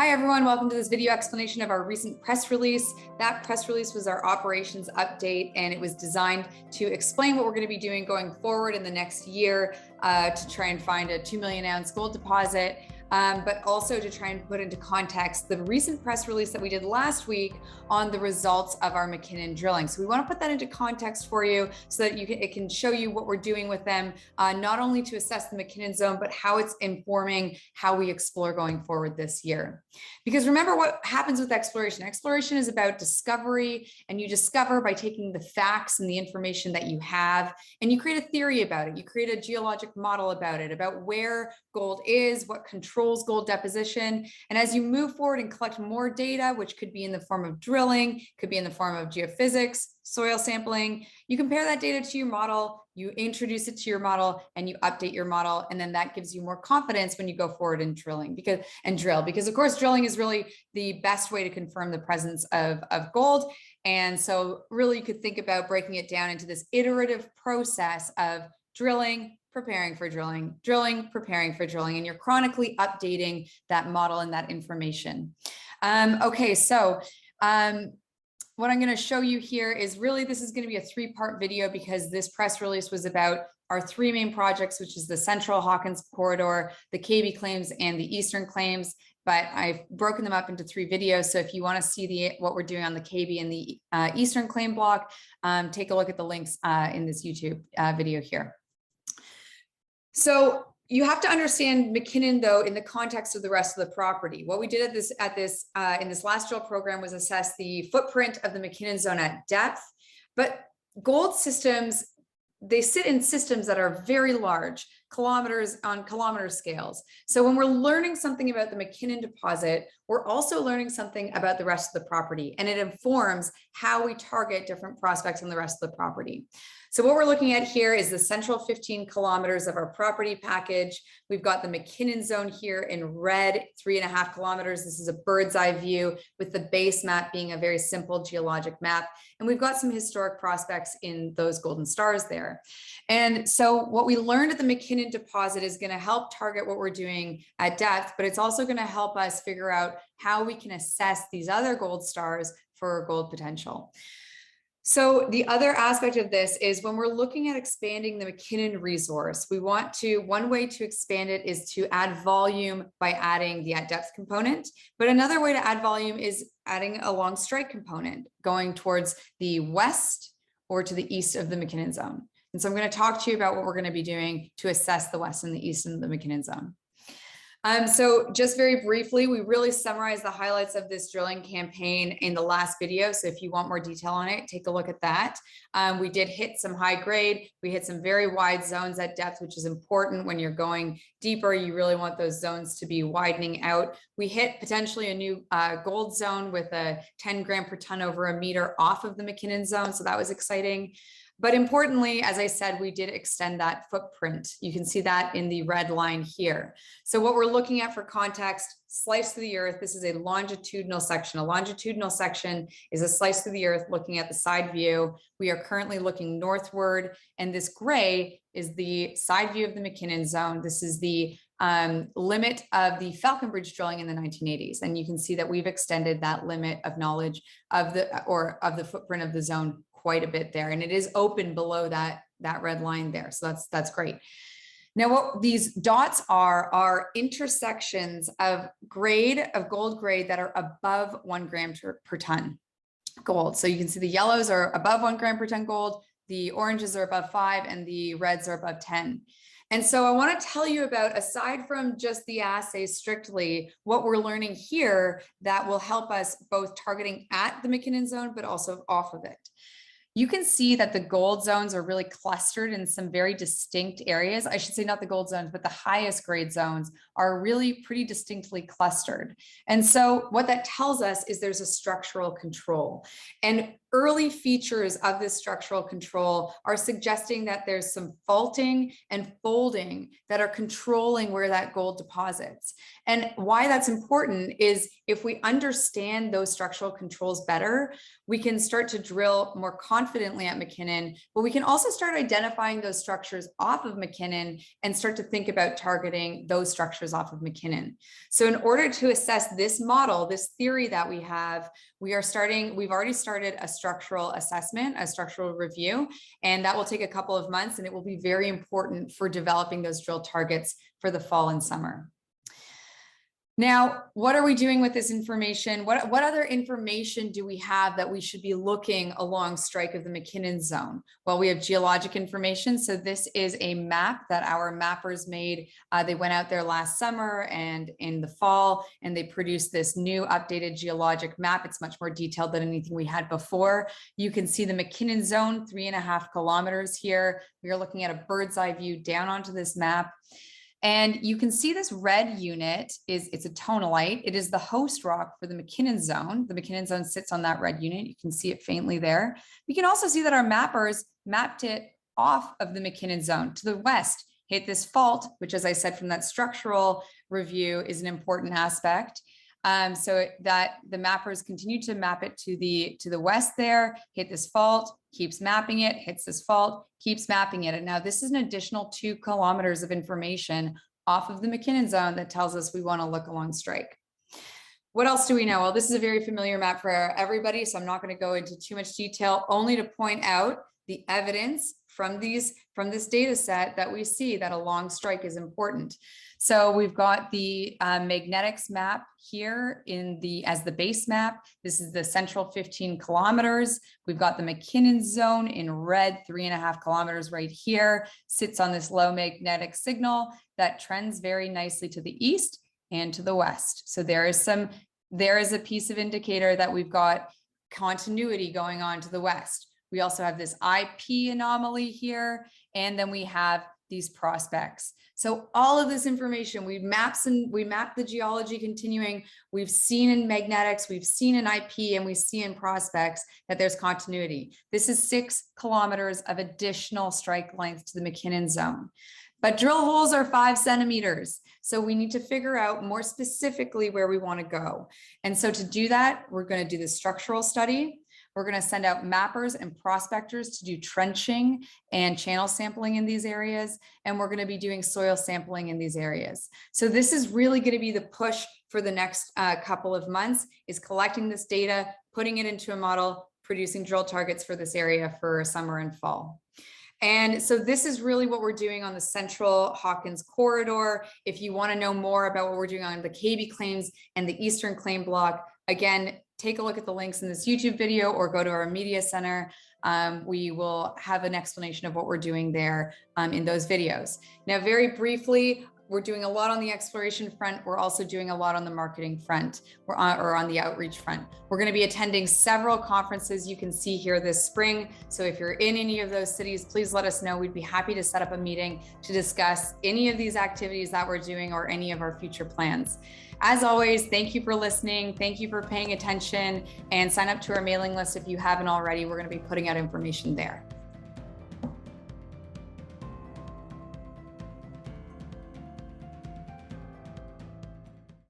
Hi everyone, welcome to this video explanation of our recent press release. That press release was our operations update, and it was designed to explain what we're going to be doing going forward in the next year to try and find a 2 million ounce gold deposit, but also to try and put into context the recent press release that we did last week on the results of our McKinnon drilling. So we want to put that into context for you so that it can show you what we're doing with them, not only to assess the McKinnon zone, but how it's informing how we explore going forward this year. Because remember what happens with exploration. Exploration is about discovery, and you discover by taking the facts and the information that you have, and you create a theory about it. You create a geologic model about it, about where gold is, what controls gold deposition. And as you move forward and collect more data, which could be in the form of drilling, could be in the form of geophysics, soil sampling, you compare that data to your model, you introduce it to your model, and you update your model. And then that gives you more confidence when you go forward and drilling because of course, drilling is really the best way to confirm the presence of gold. And so really you could think about breaking it down into this iterative process of drilling, preparing for drilling, drilling, preparing for drilling, and you're chronically updating that model and that information. Okay, so what I'm going to show you here is really, this is going to be a three-part video because this press release was about our three main projects, which is the Central Hawkins Corridor, the KB claims, and the Eastern claims. But I've broken them up into three videos. So if you want to see what we're doing on the KB and the Eastern claim block, take a look at the links in this YouTube video here. So you have to understand McKinnon, though, in the context of the rest of the property. What we did in this last drill program was assess the footprint of the McKinnon zone at depth. But gold systems, they sit in systems that are very large, kilometers on kilometer scales. So when we're learning something about the McKinnon deposit, we're also learning something about the rest of the property, and it informs how we target different prospects on the rest of the property. So what we're looking at here is the central 15 kilometers of our property package. We've got the McKinnon zone here in red, 3.5 kilometers. This is a bird's eye view with the base map being a very simple geologic map. And we've got some historic prospects in those golden stars there. And so what we learned at the McKinnon deposit is going to help target what we're doing at depth, but it's also going to help us figure out how we can assess these other gold stars for gold potential. So the other aspect of this is when we're looking at expanding the McKinnon resource, one way to expand it is to add volume by adding the at depth component. But another way to add volume is adding a long strike component going towards the west or to the east of the McKinnon zone. And so I'm going to talk to you about what we're going to be doing to assess the west and the east of the McKinnon zone. So just very briefly, we really summarized the highlights of this drilling campaign in the last video. So if you want more detail on it, take a look at that. We did hit some high grade. We hit some very wide zones at depth, which is important when you're going deeper. You really want those zones to be widening out. We hit potentially a new gold zone with a 10 gram per ton over a meter off of the McKinnon zone. So that was exciting. But importantly, as I said, we did extend that footprint. You can see that in the red line here. So what we're looking at for context, slice through the earth, this is a longitudinal section. A longitudinal section is a slice through the earth looking at the side view. We are currently looking northward, and this gray is the side view of the McKinnon zone. This is the limit of the Falcon Bridge drilling in the 1980s. And you can see that we've extended that limit of knowledge of the footprint of the zone quite a bit there, and it is open below that red line there. So that's great. Now, what these dots are intersections of gold grade that are above 1 gram per ton gold. So you can see the yellows are above 1 gram per ton gold, the oranges are above 5, and the reds are above 10. And so I want to tell you about, aside from just the assays strictly, what we're learning here that will help us both targeting at the McKinnon zone, but also off of it. You can see that the gold zones are really clustered in some very distinct areas. I should say not the gold zones, but the highest grade zones are really pretty distinctly clustered. And so what that tells us is there's a structural control. And early features of this structural control are suggesting that there's some faulting and folding that are controlling where that gold deposits. And why that's important is if we understand those structural controls better, we can start to drill more confidently at McKinnon, but we can also start identifying those structures off of McKinnon and start to think about targeting those structures off of McKinnon. So in order to assess this model, this theory that we have, we've already started a structural assessment, a structural review, and that will take a couple of months, and it will be very important for developing those drill targets for the fall and summer. Now, what are we doing with this information? What other information do we have that we should be looking along strike of the McKinnon zone? Well, we have geologic information. So this is a map that our mappers made. They went out there last summer and in the fall, and they produced this new updated geologic map. It's much more detailed than anything we had before. You can see the McKinnon zone, 3.5 kilometers here. We are looking at a bird's eye view down onto this map. And you can see this red unit it's a tonalite. It is the host rock for the McKinnon zone. The McKinnon zone sits on that red unit. You can see it faintly there. You can also see that our mappers mapped it off of the McKinnon zone to the west, hit this fault, which, as I said, from that structural review is an important aspect. So that the mappers continue to map it to the west there, hit this fault, keeps mapping it, hits this fault, keeps mapping it. And now this is an additional 2 kilometers of information off of the McKinnon zone that tells us we want to look along strike. What else do we know? Well, this is a very familiar map for everybody, so I'm not going to go into too much detail, only to point out the evidence from this data set that we see that a long strike is important. So we've got the magnetics map here as the base map. This is the central 15 kilometers. We've got the McKinnon zone in red, 3.5 kilometers right here, sits on this low magnetic signal that trends very nicely to the east and to the west. So there is a piece of indicator that we've got continuity going on to the west. We also have this IP anomaly here, and then we have these prospects. So all of this information, we map the geology continuing, we've seen in magnetics, we've seen in IP, and we see in prospects that there's continuity. This is 6 kilometers of additional strike length to the McKinnon zone. But drill holes are 5 centimeters. So we need to figure out more specifically where we want to go. And so to do that, we're going to do the structural study. We're going to send out mappers and prospectors to do trenching and channel sampling in these areas. And we're going to be doing soil sampling in these areas. So this is really going to be the push for the next couple of months, is collecting this data, putting it into a model, producing drill targets for this area for summer and fall. And so this is really what we're doing on the Central Hawkins Corridor. If you want to know more about what we're doing on the KB claims and the Eastern Claim Block, again, take a look at the links in this YouTube video or go to our media center. We will have an explanation of what we're doing there in those videos. Now, very briefly, we're doing a lot on the exploration front. We're also doing a lot on the marketing front or on the outreach front. We're going to be attending several conferences you can see here this spring. So if you're in any of those cities, please let us know. We'd be happy to set up a meeting to discuss any of these activities that we're doing or any of our future plans. As always, thank you for listening. Thank you for paying attention, and sign up to our mailing list if you haven't already. We're going to be putting out information there.